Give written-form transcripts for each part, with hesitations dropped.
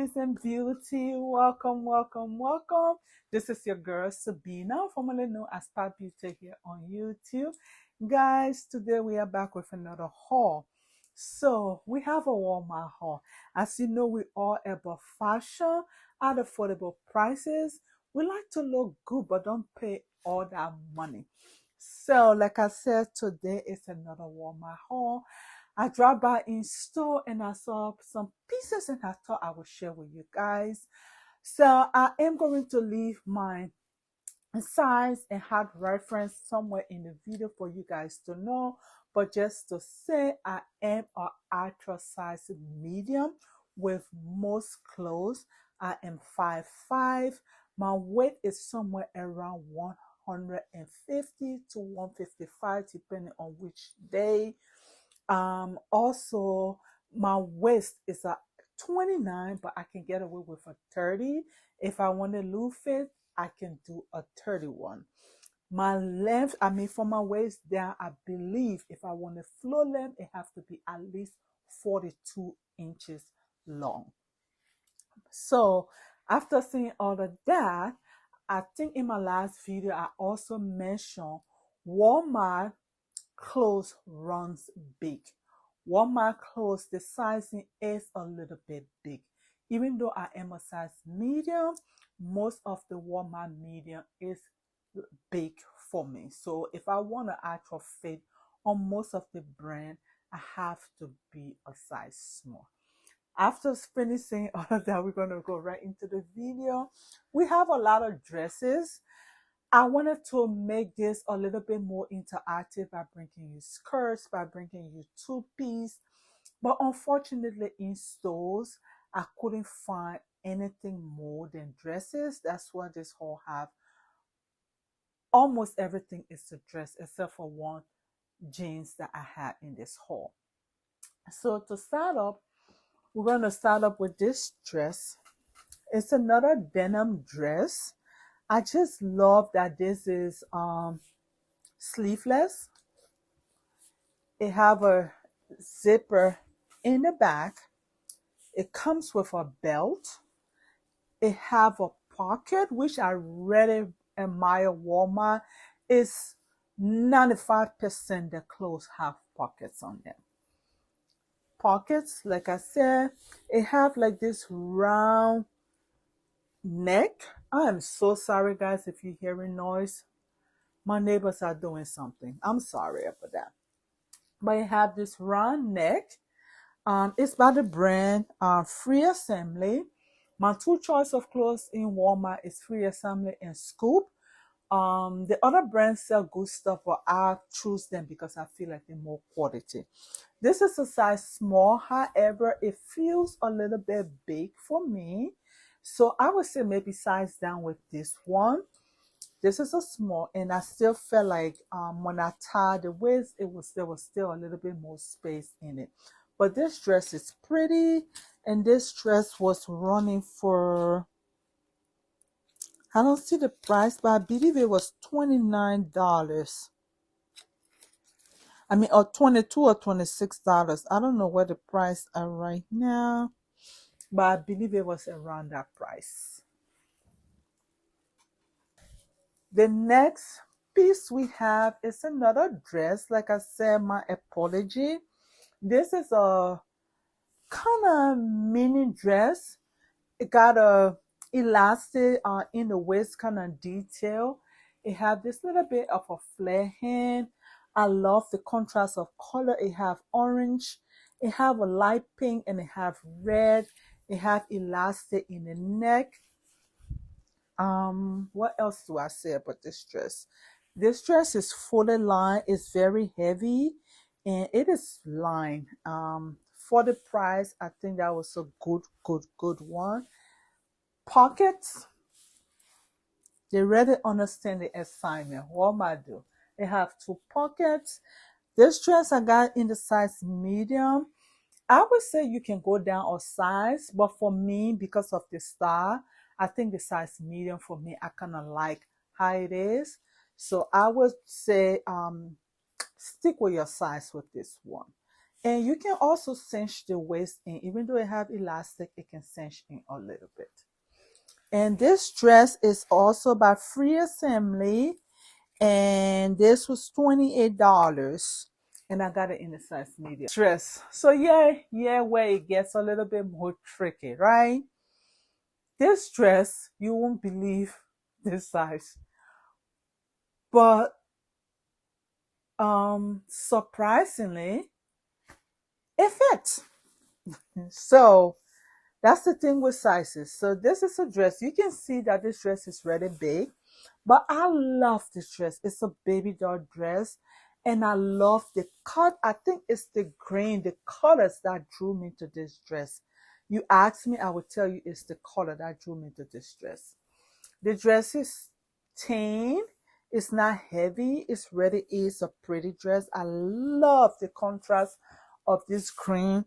beauties and beauty. Welcome, welcome, welcome. This is your girl Sabina, formerly known as Pop Beauty here on YouTube. Guys, today we are back with another haul. So we have a Walmart haul. As you know, we all about fashion at affordable prices. We like to look good, but don't pay all that money. So, like I said, today is another Walmart haul. I dropped by in store and I saw some pieces and I thought I would share with you guys. So I am going to leave my size and height reference somewhere in the video for you guys to know. But just to say, I am an actual size medium with most clothes. I am 5'5". My weight is somewhere around 150 to 155 depending on which day. Also, my waist is a 29, but I can get away with a 30. If I want to loop fit, I can do a 31. My length, from my waist down, I believe if I want a floor length, it has to be at least 42 inches long. So after seeing all of that, I think in my last video, I also mentioned Walmart clothes runs big. Walmart clothes, the sizing is a little bit big. Even though I am a size medium, most of the Walmart medium is big for me. So if I want an actual fit on most of the brand, I have to be a size small. After finishing all of that, we're going to go right into the video. We have a lot of dresses. I wanted to make this a little bit more interactive by bringing you skirts, by bringing you two-piece. But unfortunately, in stores, I couldn't find anything more than dresses. That's why this haul have almost everything is a dress except for one jeans that I had in this haul. So to start up, we're going to start up with this dress. It's another denim dress. I just love that this is sleeveless. It have a zipper in the back. It comes with a belt. It have a pocket, which I really admire Walmart. It's 95% the clothes have pockets on them. Pockets, like I said, it have like this round neck. I am so sorry, guys, if you're hearing noise. My neighbors are doing something. I'm sorry about that. But it have this round neck. It's by the brand Free Assembly. My two choice of clothes in Walmart is Free Assembly and Scoop. The other brands sell good stuff, but I choose them because I feel like they're more quality. This is a size small. However, it feels a little bit big for me. So I would say maybe size down with this one. This is a small, and I still felt like when I tied the waist, there was still a little bit more space in it. But this dress is pretty, and this dress was running for, I don't see the price, but I believe it was $29. Or $22 or $26. I don't know what the price are right now, but I believe it was around that price. The next piece we have is another dress. Like I said, my apology. This is a kind of mini dress. It got a elastic in the waist kind of detail. It have this little bit of a flare hand. I love the contrast of color. It have orange. It have a light pink and it have red. It have elastic in the neck. What else do I say about this dress? This dress is fully lined. It's very heavy and it is lined. For the price, I think that was a good one. Pockets, they really understand the assignment. Walmart do. They have two pockets. This dress I got in the size medium. I would say you can go down a size, but for me, because of the style, I think the size medium for me, I kind of like how it is. So I would say stick with your size with this one. And you can also cinch the waist in. Even though it have elastic, it can cinch in a little bit. And this dress is also by Free Assembly. And this was $28. And I got it in a size medium. Dress. So yeah, where it gets a little bit more tricky, right? This dress, you won't believe this size. But surprisingly, it fits. So that's the thing with sizes. So this is a dress. You can see that this dress is really big, but I love this dress. It's a baby doll dress, and I love the cut. I think it's the grain, the colors that drew me to this dress. You ask me, I will tell you it's the color that drew me to this dress. The dress is thin. It's not heavy. It's really is a pretty dress. I love the contrast of this green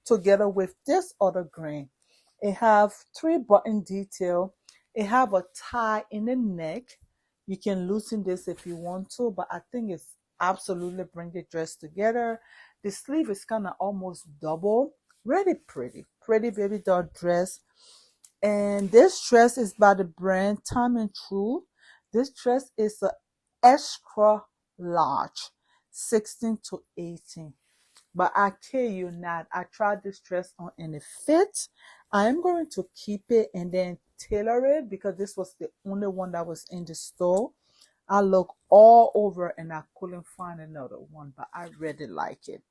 together with this other green. It have 3 button detail. It have a tie in the neck. You can loosen this if you want to, but I think it's absolutely bring the dress together. The sleeve is kind of almost double. Really pretty. Pretty baby doll dress. And this dress is by the brand Time Tru. This dress is a extra large, 16 to 18. But I kid you not, I tried this dress on and it fits. I am going to keep it and then tailor it because this was the only one that was in the store. I looked all over and I couldn't find another one, but I really like it.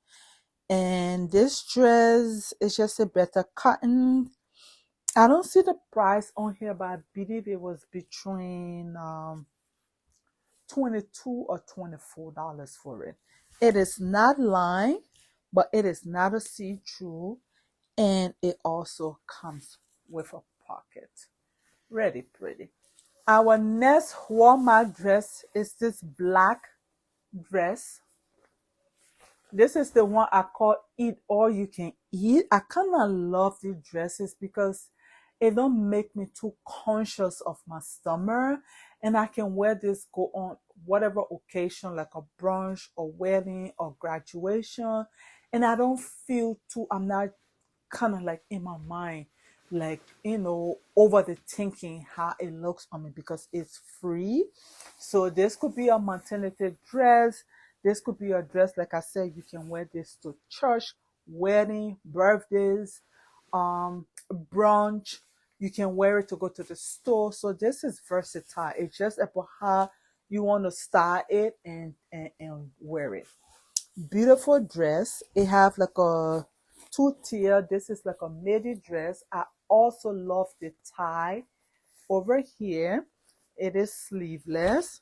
And this dress is just a better cotton. I don't see the price on here, but I believe it was between $22 or $24 for it. It is not lined, but it is not a see-through, and it also comes with a pocket. Really pretty. Our next Walmart dress is this black dress. This is the one I call Eat All You Can Eat. I kind of love these dresses because it don't make me too conscious of my stomach, and I can wear this go on whatever occasion, like a brunch or wedding or graduation, and I don't feel too, I'm not kind of like in my mind, like, over the thinking how it looks on me because it's free. So this could be a maternity dress. This could be a dress, like I said, you can wear this to church, wedding, birthdays, brunch. You can wear it to go to the store. So this is versatile. It's just about how you want to style it and wear it. Beautiful dress. It have like a 2-tier. This is like a midi dress. I also love the tie over here. It is sleeveless.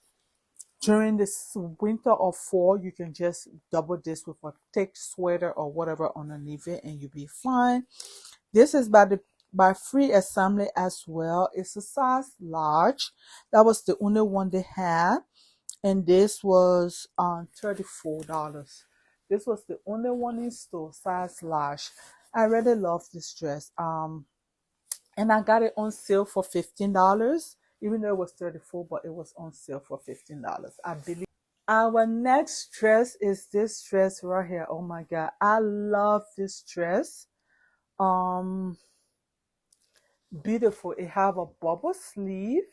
During this winter or fall, you can just double this with a thick sweater or whatever underneath it and you'll be fine. This is by Free Assembly as well. It's a size large. That was the only one they had. And this was $34. This was the only one in store, size large. I really love this dress. And I got it on sale for $15. Even though it was $34, but it was on sale for $15. I believe. Our next dress is this dress right here. Oh my God, I love this dress. Beautiful. It have a bubble sleeve.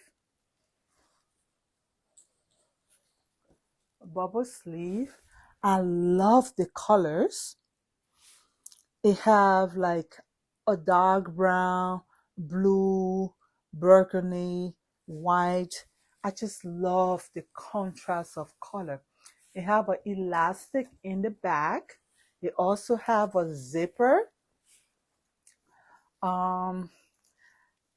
Bubble sleeve. I love the colors. It have like a dark brown, blue, burgundy, white. I just love the contrast of color. It have an elastic in the back. It also have a zipper.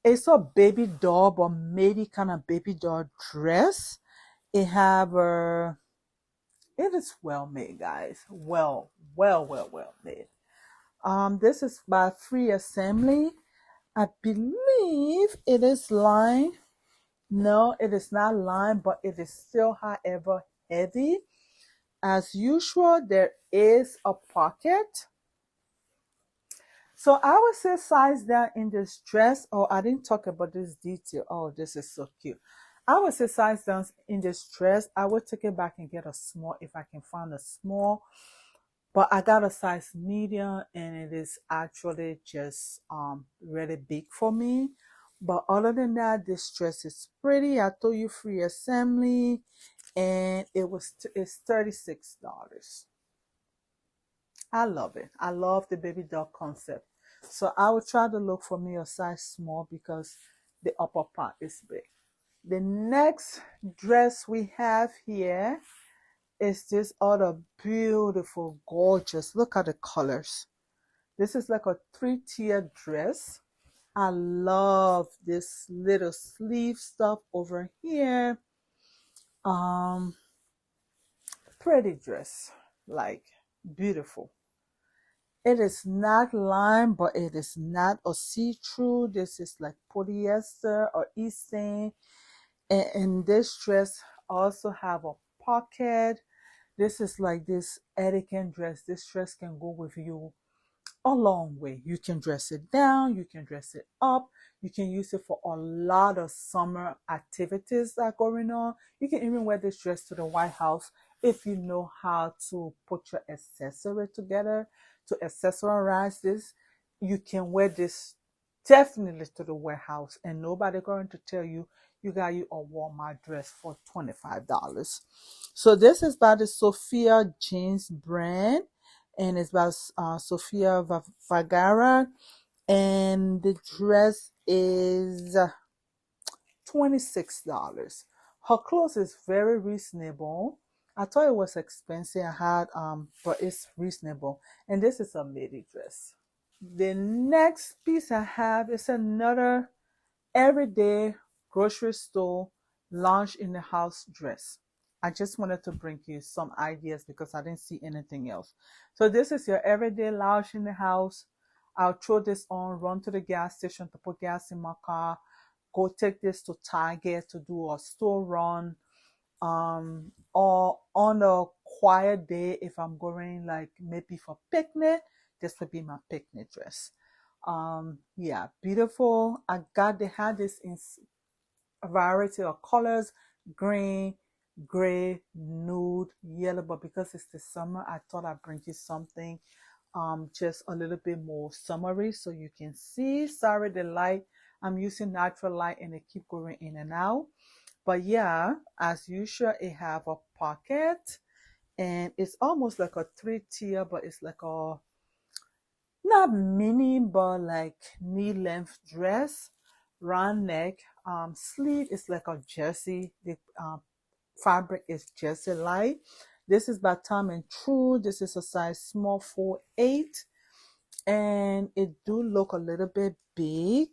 It's a baby doll, but maybe kind of baby doll dress. It have a, it is well made, guys. Well made. This is by Free Assembly. I believe it is lined. No, it is not lined, but it is still, however, heavy. As usual, there is a pocket. So I would say size down in this dress. Oh, I didn't talk about this detail. Oh, this is so cute. I would say size down in this dress. I would take it back and get a small if I can find a small. but I got a size medium and it is actually just really big for me. But other than that, this dress is pretty. I told you free assembly, and it's $36. I love it. I love the baby doll concept. So I will try to look for me a size small because the upper part is big. The next dress we have here is this other beautiful, gorgeous. Look at the colors. This is like a three-tier dress. I love this little sleeve stuff over here. Um, Pretty dress, like beautiful. It is not lime, but it is not a see-through. This is like polyester or Eastern. And this dress also have a pocket. This is like this etiquette dress. This dress can go with you a long way. You can dress it down, you can dress it up, you can use it for a lot of summer activities that are going on. You can even wear this dress to the White House if you know how to put your accessory together to accessorize this. You can wear this definitely to the White House and nobody going to tell you you got you a Walmart dress for $25. So this is by the Sofia jeans brand, and it's by Sofia Vergara, and the dress is $26. Her clothes is very reasonable. I thought it was expensive. But it's reasonable. And this is a Midi dress. The next piece I have is another everyday grocery store lounge in the house dress. I just wanted to bring you some ideas because I didn't see anything else. So this is your everyday lounge in the house. I'll throw this on, run to the gas station to put gas in my car, go take this to Target to do a store run, or on a quiet day if I'm going like maybe for picnic, this would be my picnic dress. Yeah, beautiful. They had this in a variety of colors: green, gray, nude, yellow. But because it's the summer, I thought I'd bring you something just a little bit more summery so you can see. Sorry, the light, I'm using natural light and it keep going in and out. But yeah, as usual, it have a pocket, and it's almost like a three-tier, but it's like a not mini, but like knee length dress, round neck. Sleeve is like a jersey. The fabric is jersey light. This is by Time Tru. This is a size small 4'8", and it do look a little bit big.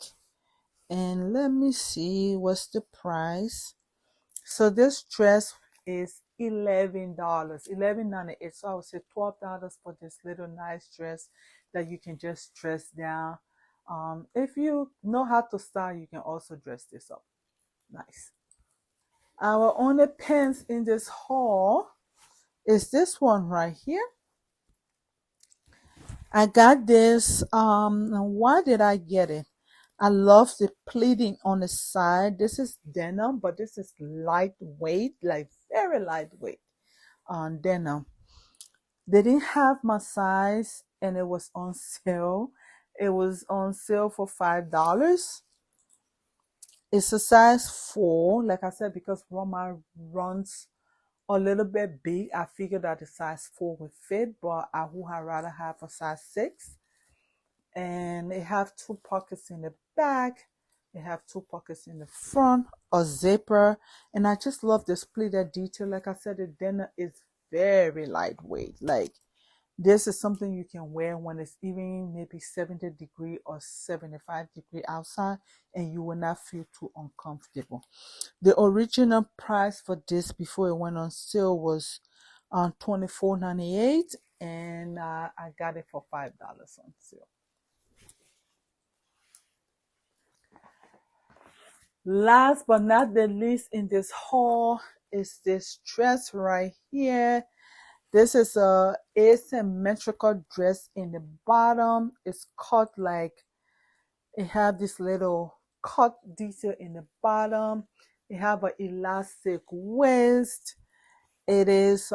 And let me see what's the price. So this dress is $11, $11.98. So I would say $12 for this little nice dress that you can just dress down. If you know how to style, you can also dress this up. Nice. Our only pants in this haul is this one right here. I got this. Why did I get it? I love the pleating on the side. This is denim, but this is lightweight, like very lightweight on denim. They didn't have my size and it was on sale. It was on sale for $5. It's a size 4. Like I said, because Walmart runs a little bit big, I figured that the size 4 would fit, but I would rather have a size 6. And they have 2 pockets in the back. They have 2 pockets in the front, a zipper, and I just love this pleated detail. Like I said, the denim is very lightweight. Like this is something you can wear when it's even maybe 70 degree or 75-degree outside, and you will not feel too uncomfortable. The original price for this before it went on sale was $24.98, and I got it for $5 on sale. Last but not the least in this haul is this dress right here. This is a asymmetrical dress in the bottom. It's cut like it have this little cut detail in the bottom. It have an elastic waist. It is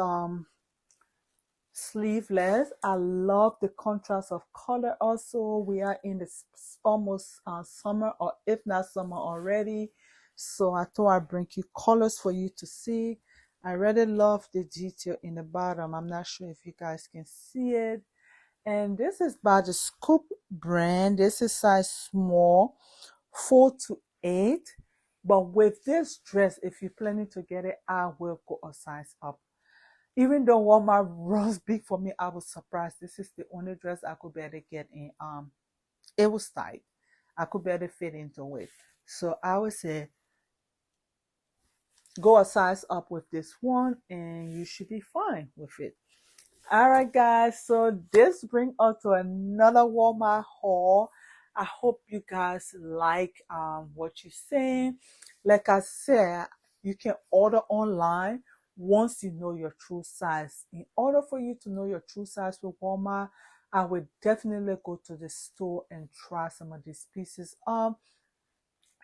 sleeveless. I love the contrast of color. Also, we are in this almost summer, or if not summer already, so I thought I'd bring you colors for you to see. I really love the detail in the bottom. I'm not sure if you guys can see it. And this is by the Scoop brand. This is size small, 4 to 8. But with this dress, if you're planning to get it, I will go a size up. Even though Walmart was big for me, I was surprised. This is the only dress I could better get in. It was tight. I could better fit into it. So I would say go a size up with this one and you should be fine with it. All right, guys. So this brings us to another Walmart haul. I hope you guys like what you're seeing. Like I said, you can order online once you know your true size. In order for you to know your true size with Walmart, I would definitely go to the store and try some of these pieces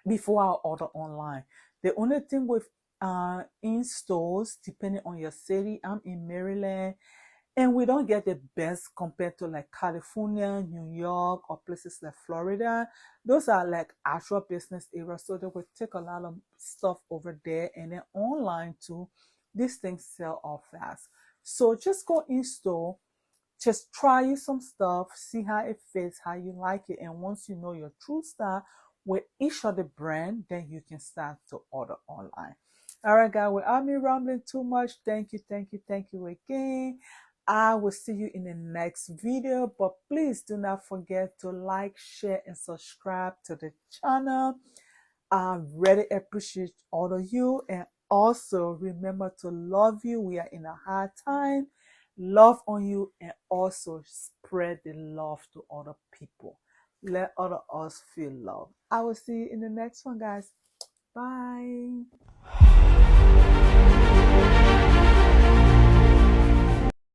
before I order online. The only thing with in stores, depending on your city, I'm in Maryland, and we don't get the best compared to like California, New York, or places like Florida. Those are like actual business areas, so they will take a lot of stuff over there, and then online too. These things sell off fast. So just go in store, just try you some stuff, see how it fits, how you like it, and once you know your true style with each of the brand, then you can start to order online. All right, guys, without me rambling too much, thank you, thank you, thank you again. I will see you in the next video, but please do not forget to like, share, and subscribe to the channel. I really appreciate all of you, and also remember to love you. We are in a hard time. Love on you, and also spread the love to other people. Let other us feel love. I will see you in the next one, guys. Bye.